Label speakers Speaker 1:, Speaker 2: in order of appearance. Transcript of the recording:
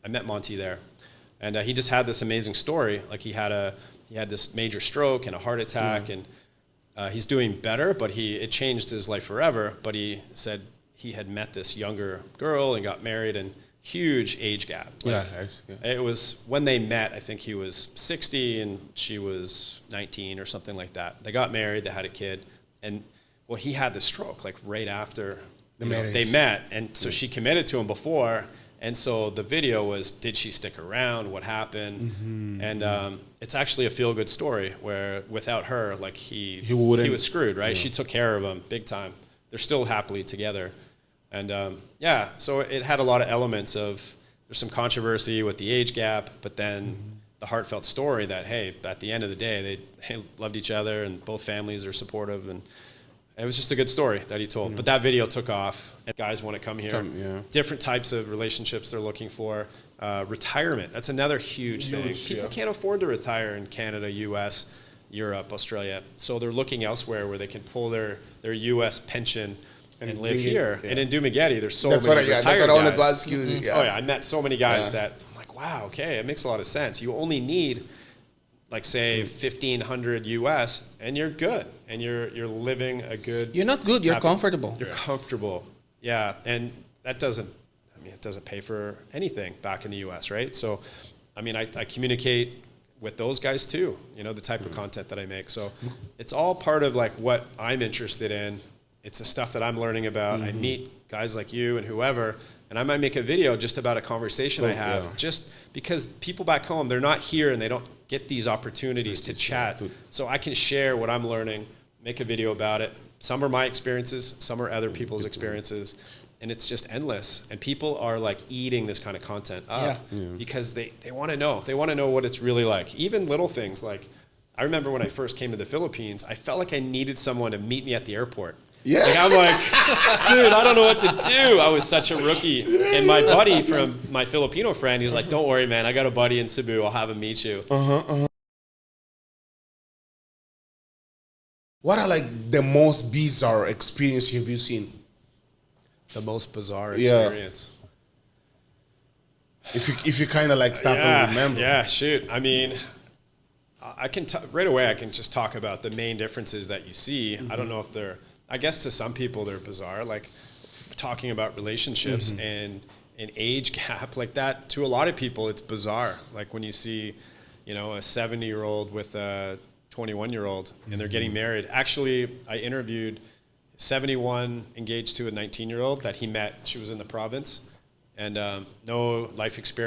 Speaker 1: I met Monty there, and he just had this amazing story. Like he had this major stroke and a heart attack, and he's doing better, but it changed his life forever. But he said he had met this younger girl and got married, and huge age gap. Like, it was when they met, I think he was 60 and she was 19 or something like that. They got married, they had a kid, and well, he had the stroke like right after they met, and so she committed to him before, and so the video was, did she stick around? What happened? And it's actually a feel-good story where without her, like he was screwed, right? Yeah. She took care of him big time. They're still happily together. And so it had a lot of elements of, there's some controversy with the age gap, but then the heartfelt story that, hey, at the end of the day, they loved each other and both families are supportive, and it was just a good story that he told. But that video took off, and guys want to come here. Different types of relationships they're looking for. Retirement, that's another huge thing. People can't afford to retire in Canada, US, Europe, Australia. So they're looking elsewhere where they can pull their US pension and live here. And in Dumaguete, there's so many retired guys. That's what I wanted to ask you. Oh yeah, I met so many guys that I'm like, wow, okay, it makes a lot of sense. You only need, like, say, 1,500 US, and you're good, and you're living a good. You're not good. You're comfortable. You're comfortable. Yeah, and that doesn't. I mean, it doesn't pay for anything back in the US, right? So, I mean, I communicate with those guys too. You know, the type of content that I make. So, it's all part of like what I'm interested in. It's the stuff that I'm learning about. I meet guys like you and whoever, and I might make a video just about a conversation I have, just because people back home, they're not here and they don't get these opportunities to chat. So I can share what I'm learning, make a video about it. Some are my experiences, some are other people's experiences, and it's just endless. And people are like eating this kind of content up because they want to know. They want to know what it's really like. Even little things like, I remember when I first came to the Philippines, I felt like I needed someone to meet me at the airport. Yeah. Like, I'm like, dude, I don't know what to do. I was such a rookie. And my buddy from my Filipino friend, he was like, don't worry, man. I got a buddy in Cebu. I'll have him meet you.
Speaker 2: What are like the most bizarre experience have you seen?
Speaker 1: The most bizarre experience.
Speaker 2: If you kind of like stop and remember.
Speaker 1: Yeah, shoot. I mean, I can right away. I can just talk about the main differences that you see. I don't know if they're. I guess to some people they're bizarre, like talking about relationships and an age gap like that. To a lot of people, it's bizarre. Like when you see, you know, a 70-year-old with a 21-year-old and they're getting married. Actually, I interviewed 71 engaged to a 19-year-old that he met. She was in the province and no life experience.